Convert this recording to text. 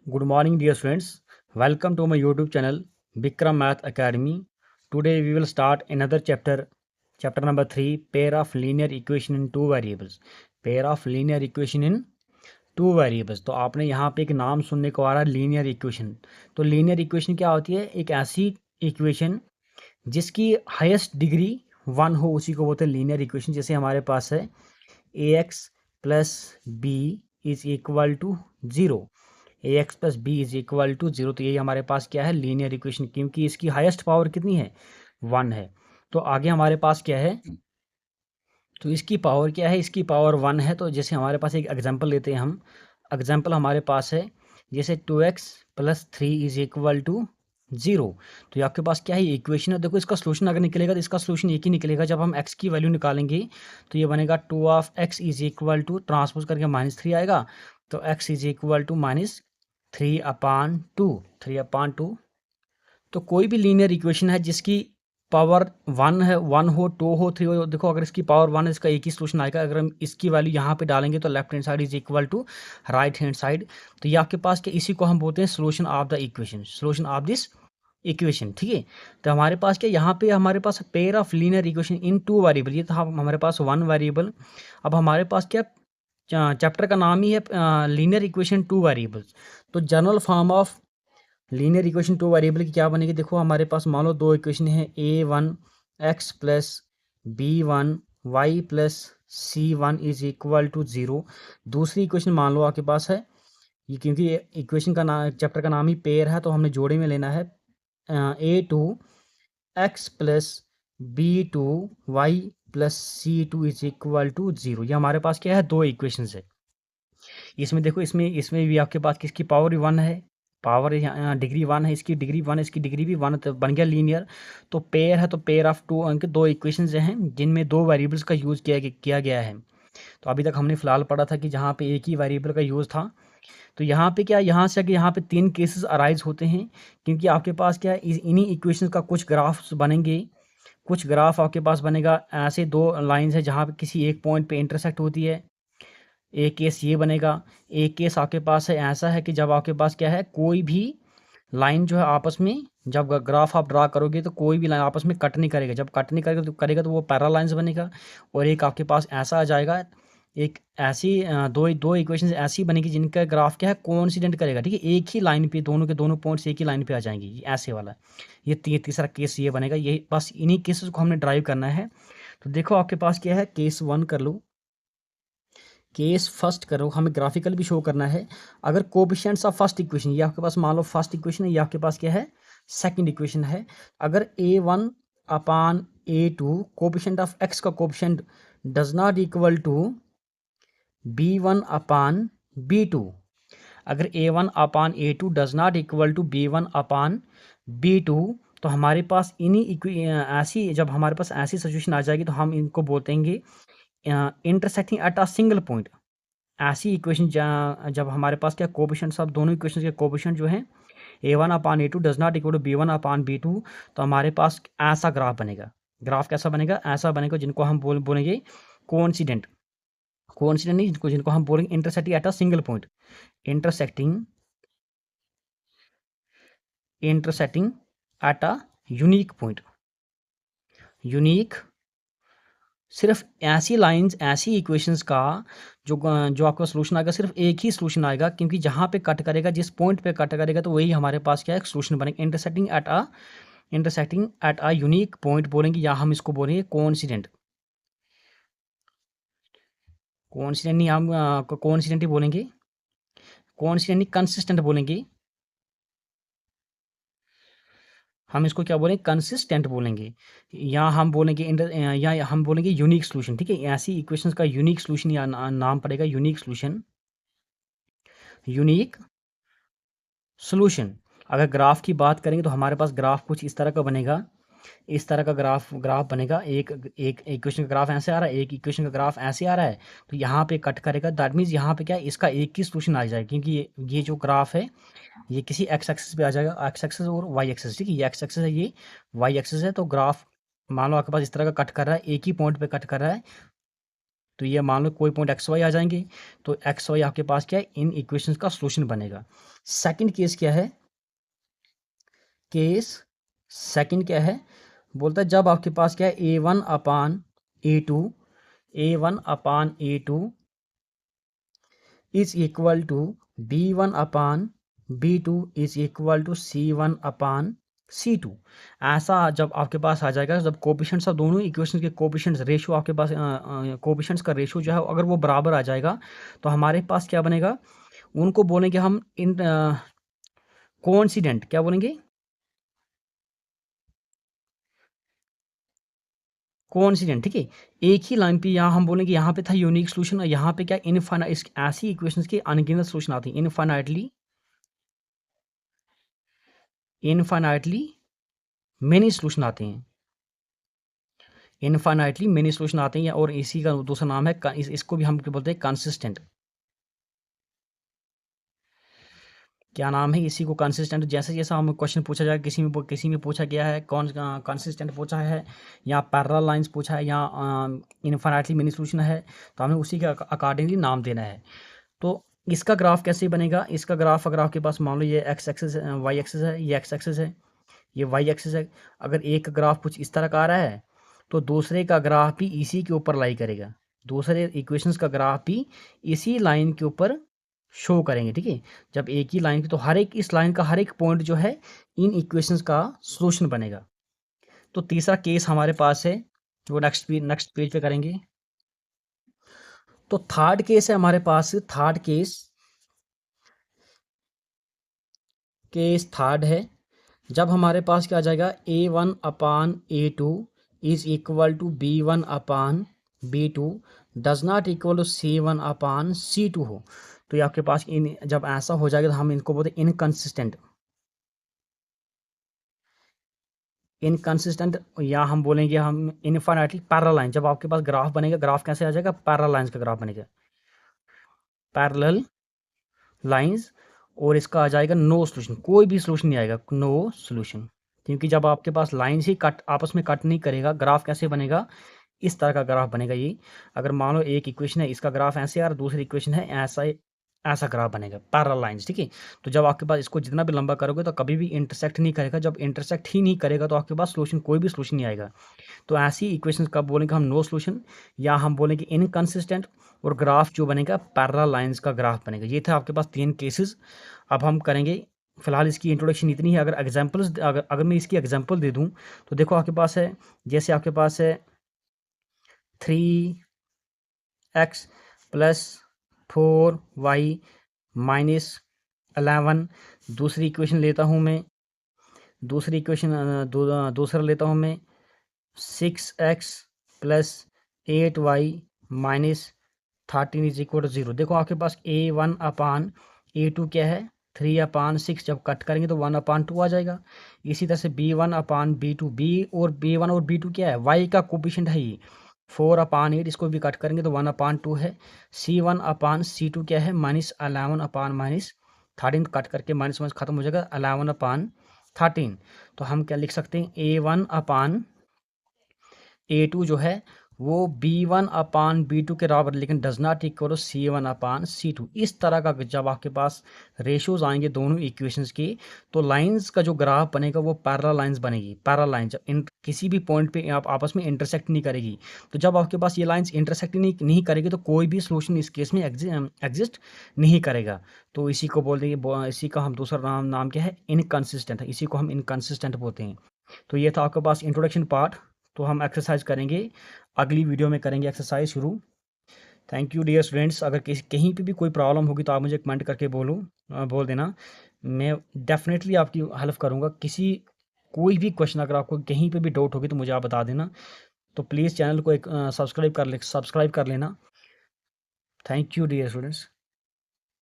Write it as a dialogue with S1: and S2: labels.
S1: Good morning, dear students. Welcome to my YouTube channel, Bikram Math Academy. Today we will start another chapter, chapter number 3, pair of linear equation in two variables. Pair of linear equation in two variables. तो आपने यहाँ पे एक नाम सुनने को आ रहा है लीनियर इक्वेशन। तो लीनियर इक्वेशन क्या होती है? एक ऐसी इक्वेशन जिसकी हाईएस्ट डिग्री 1 हो, उसी को बोलते हैं लीनियर इक्वेशन। जैसे हमारे पास है ax plus b is equal to 0, ax plus b is equal to 0। तो यही हमारे पास क्या है? लीनियर इक्वेशन, क्योंकि इसकी हाईएस्ट पावर कितनी है? 1 है। तो आगे हमारे पास क्या है? तो इसकी पावर क्या है? इसकी पावर 1 है। तो जैसे हमारे पास एक एग्जांपल लेते हैं हम। एग्जांपल हमारे पास है जैसे 2x plus 3 is equal to 0। तो ये आपके पास क्या है? इक्वेशन है। देखो इसका सोल्यूशन अगर निकलेगा तो इसका सोल्यूशन एक ही निकलेगा। जब हम x की वैल्यू निकालेंगे तो ये बनेगा 2 of x is equal to transpose करके -3 आएगा। तो x इज इक्वल टू -3/2, 3/2। तो कोई भी लीनियर इक्वेशन है जिसकी पावर 1 है, 1 हो, 2 हो, 3 हो। देखो अगर इसकी पावर 1 है, इसका एक ही सोल्यूशन आएगा। अगर हम इसकी वैल्यू यहाँ पे डालेंगे तो left hand side is equal to right hand side. तो ये आपके पास क्या, इसी को हम बोलते हैं solution of the equation, solution of this equation. ठीक है। तो हमारे पास क्या, यहाँ पे हमारे पास pair of linear equation in two variable. ये था हमारे पास 1 वेरिएबल। अब हमारे पास क्या, चैप्टर का नाम ही है लीनियर इक्वेशन टू वेरिएबल्स। तो general form of linear equation two variable की क्या बनेगी? देखो हमारे पास मान लो दो इक्वेशन है, a1x plus b1y plus c1 is equal to 0। दूसरी इक्वेशन मान लो आपके पास है ये, क्योंकि इक्वेशन का नाम, चैप्टर का नाम ही पेयर है, तो हमने जोड़े में लेना है a2x plus b2y plus c2 is equal to 0। ये हमारे पास क्या है? दो इक्वेशन है। इसमें देखो, इसमें इसमें भी आपके पास किसकी पावर 1 है? पावर यहाँ डिग्री 1 है, इसकी डिग्री 1 है, इसकी डिग्री भी 1, तो बन गया लीनियर। तो पेयर है, तो पेयर ऑफ टू उनके दो इक्वेशंस हैं जिनमें दो वेरिएबल्स का यूज़ किया गया है। तो अभी तक हमने फिलहाल पढ़ा था कि जहाँ पे एक ही वेरिएबल का यूज़ था। तो यहाँ पे क्या, यहाँ से आगे यहाँ पे 3 केसेस अराइज होते हैं, क्योंकि आपके पास क्या है, इन्हीं इक्वेशंस का कुछ ग्राफ्स बनेंगे। कुछ ग्राफ आपके पास बनेगा ऐसे, दो लाइन्स है जहाँ पे किसी एक पॉइंट पे इंटरसेक्ट होती है। एक केस ये बनेगा। एक केस आपके पास है ऐसा है कि जब आपके पास क्या है, कोई भी लाइन जो है आपस में, जब ग्राफ आप ड्रा करोगे तो कोई भी लाइन आपस में कट नहीं करेगा। जब कट नहीं करेगा तो वो पैरेलल लाइंस बनेगा। और एक आपके पास ऐसा आ जाएगा, एक ऐसी दो दो इक्वेशंस ऐसी बनेगी जिनका ग्राफ क्या है, कोइंसिडेंट करेगा। ठीक है, एक ही लाइन पे दोनों के दोनों पॉइंट्स एक ही लाइन पे आ जाएंगे, ये ऐसे वाला। ये तीसरा केस ये बनेगा। ये बस इन्हीं केसेस को हमने ड्राइव करना है। तो देखो आपके पास क्या है, केस 1 कर लो, केस फर्स्ट करो, हमें ग्राफिकल भी शो करना है। अगर कोफिशिएंट्स ऑफ फर्स्ट इक्वेशन, ये आपके पास मान लो फर्स्ट इक्वेशन है, ये आपके पास क्या है, सेकंड इक्वेशन है। अगर a1/a2 कोफिशिएंट ऑफ x का coefficient does not equal to b1/b2, अगर a1/a2 does not equal to b1/b2, तो हमारे पास इन्हीं ऐसी, जब हमारे पास ऐसी सिचुएशन आ जाएगी तो हम इनको बोलेंगे intersecting at a single point. ऐसी इक्वेशन जब हमारे पास क्या, कोफिशिएंट सब दोनों इक्वेशन के कोफिशिएंट जो है a1/a2 does not equal to b1/b2, तो हमारे पास ऐसा ग्राफ बनेगा। ग्राफ कैसा बनेगा? ऐसा बनेगा, जिनको हम बोलेंगे कोइंसिडेंट। कोइंसिडेंट नहीं, जिनको हम बोलेंगे intersecting at a single point. Intersecting at a unique point. Unique, सिर्फ ऐसी लाइंस, ऐसी इक्वेशंस का जो आपका सोल्यूशन आएगा, सिर्फ एक ही सोल्यूशन आएगा, क्योंकि जहाँ पे कट करेगा, जिस पॉइंट पे कट करेगा, तो वही हमारे पास क्या है, सोल्यूशन बनेगा। Intersecting at a unique point बोलेंगे, या हम इसको बोलेंगे कोइंसिडेंट। कोइंसिडेंट नहीं, हम कोइंसिडेंट ही बोलेंगे। कोइंसिडेंट नहीं, कंसिस्टेंट बोलेंगे। हम इसको क्या बोलेंगे? कंसिस्टेंट बोलेंगे। या हम बोलेंगे या हम बोलेंगे यूनिक सोल्यूशन। ठीक है, ऐसी इक्वेशंस का यूनिक सोल्यूशन या नाम पड़ेगा यूनिक सोल्यूशन। Unique solution. अगर ग्राफ की बात करेंगे तो हमारे पास ग्राफ कुछ इस तरह का बनेगा। इस तरह का ग्राफ बनेगा। एक एक इक्वेशन का ग्राफ ऐसे आ रहा है, एक इक्वेशन का ग्राफ ऐसे आ रहा है। तो यहाँ पे कट करेगा, दैट मीन्स यहाँ पे क्या है, इसका एक ही सोल्यूशन आ जाएगा, क्योंकि ये जो ग्राफ है ये किसी एक्स एक्सिस पे आ जाएगा, एक्स एक्सिस और वाई एक्सिस। ठीक है, ये एक्स एक्सिस है, ये वाई एक्सिस है। तो ग्राफ मान लो आपके पास इस तरह का कट कर रहा है, एक ही पॉइंट पे कट कर रहा है। तो ये मान लो कोई पॉइंट एक्स वाई आ जाएंगे, तो एक्स वाई आपके पास क्या है, इन इक्वेशंस का सोल्यूशन बनेगा। सेकंड केस क्या है, केस सेकंड क्या है, बोलता है जब आपके पास क्या है a1 upon a2, a1 upon a2 is equal to b1 upon b2 is equal to c1 upon c2। ऐसा जब आपके पास आ जाएगा, जब कोफिशिएंट्स ऑफ दोनों इक्वेशंस के कोफिशिएंट्स रेशियो आपके पास कोफिशिएंट्स का रेशियो जो है अगर वो बराबर आ जाएगा, तो हमारे पास क्या बनेगा, उनको बोलेंगे हम इन कोइंसिडेंट, क्या बोलेंगे, कोइंसिडेंट, ठीक है। एक ही लाइन पे यहाँ हम बोलेंगे यहाँ पे था यूनिक सोल्यूशन, और यहाँ पे क्या इनफाइनाइट, इस ऐसी इक्वेशंस के अनगिनत सोल्यूशन आती हैं, इनफाइनाइटली मेनी सोल्यूशन आते हैं, इनफाइनाइटली मेनी सोल्यूशन आते हैं, और इसी का दूसरा नाम है इसको भी हम क्या बोलते हैं, कंसिस्टेंट। क्या नाम है, इसी को कंसिस्टेंट। जैसे जैसा हम क्वेश्चन पूछा जाए, किसी में पूछा गया है कौन कंसिस्टेंट पूछा है, या पैरेलल लाइंस पूछा है, या इनफाइनाइटली मेनी सोल्यूशन है, तो हमें उसी के अकॉर्डिंगली नाम देना है। तो इसका ग्राफ कैसे बनेगा, इसका ग्राफ अगर आपके पास मान लो ये एक्स एक्सिस वाई एक्सिस है, ये एक्स एक्सिस है, ये वाई एक्सिस है, अगर एक का ग्राफ कुछ इस तरह का आ रहा है, तो दूसरे का ग्राफ भी इसी के ऊपर लाई करेगा, दूसरे इक्वेशंस का ग्राफ भी इसी लाइन के ऊपर शो करेंगे, ठीक है। जब एक ही लाइन की, तो हर एक इस लाइन का हर एक पॉइंट जो है इन इक्वेशंस का सोल्यूशन बनेगा। तो तीसरा केस हमारे पास है, जो नेक्स्ट पेज पे करेंगे। तो थर्ड केस है हमारे पास, थर्ड केस थर्ड है, जब हमारे पास क्या आ जाएगा, a1 upon a2 is equal to b1 upon b2 does not equal to c1 upon c2 हो, तो ये आपके पास इन जब ऐसा हो जाएगा तो हम इनको बोलते हैं इनकंसिस्टेंट, या हम बोलेंगे हम इनफाइनाइटली पैरेलल लाइन। जब आपके पास ग्राफ बनेगा, ग्राफ कैसे आ जाएगा, पैरेलल लाइंस का ग्राफ बनेगा, पैरेलल लाइंस, और इसका आ जाएगा नो सोल्यूशन, कोई भी सोल्यूशन नहीं आएगा, नो सोल्यूशन, क्योंकि जब आपके पास लाइंस ही कट आपस में कट नहीं करेगा, ग्राफ कैसे बनेगा, इस तरह का ग्राफ बनेगा ये। अगर मान लो एक इक्वेशन है, इसका ग्राफ ऐसे और दूसरी इक्वेशन है ऐसा, ऐसा ग्राफ बनेगा, पैरेलल लाइंस, ठीक है। तो जब आपके पास इसको जितना भी लंबा करोगे तो कभी भी इंटरसेक्ट नहीं करेगा, जब इंटरसेक्ट ही नहीं करेगा तो आपके पास सोल्यूशन, कोई भी सोल्यूशन नहीं आएगा। तो ऐसी इक्वेशन कब बोलेंगे हम, नो सोल्यूशन, या हम बोलेंगे इनकंसिस्टेंट, और ग्राफ जो बनेगा पैरेलल लाइंस का ग्राफ बनेगा। ये था आपके पास 3 केसेस। अब हम करेंगे, फिलहाल इसकी इंट्रोडक्शन इतनी है। अगर एग्जांपल्स, अगर मैं इसकी एग्जांपल दे दूं, तो देखो आपके पास है, जैसे आपके पास है 3x प्लस 4y माइनस 11, दूसरी इक्वेशन लेता हूँ मैं, दूसरी इक्वेशन दूसरा लेता हूँ मैं 6x plus 8y minus 13 is equal to 0। देखो आपके पास a1 अपान a2 क्या है, 3 अपान 6, जब कट करेंगे तो 1 अपान 2 आ जाएगा। इसी तरह से b1 अपान b2, b1 और b2 क्या है, y का कोफिशिएंट है ये, 4 अपान 8, इसको भी कट करेंगे तो 1 अपान 2 है। c1 अपान c2 क्या है, माइनस 11 अपान माइनस 13, कट करके माइनस माइनस खत्म हो जाएगा, 11 अपान 13। तो हम क्या लिख सकते हैं, a1 अपान a2 जो है वो b1 अपान b2 के बराबर, लेकिन does not equal c1 upon c2। इस तरह का जब आपके पास रेशियोज आएंगे दोनों इक्वेशंस के, तो लाइंस का जो ग्राफ बनेगा वो पैरेलल लाइंस बनेगी। पैरेलल लाइन जब किसी भी पॉइंट पे आप आपस में इंटरसेक्ट नहीं करेगी, तो जब आपके पास ये लाइंस इंटरसेक्ट नहीं करेगी, तो कोई भी सोल्यूशन इस केस में एग्जिस्ट नहीं करेगा। तो इसी को बोल देंगे, इसी का हम दूसरा नाम क्या है, इनकंसिस्टेंट है, इसी को हम इनकंसिस्टेंट बोलते हैं। तो ये था आपके पास इंट्रोडक्शन पार्ट। तो हम एक्सरसाइज करेंगे, अगली वीडियो में करेंगे एक्सरसाइज शुरू। Thank you dear students. अगर कहीं पे भी कोई प्रॉब्लम होगी तो आप मुझे कमेंट करके बोल देना, मैं डेफिनेटली आपकी हेल्प करूँगा। कोई भी क्वेश्चन अगर आपको कहीं पे भी डाउट होगी तो मुझे आप बता देना। तो प्लीज़ चैनल को एक सब्सक्राइब कर लेना। Thank you dear students.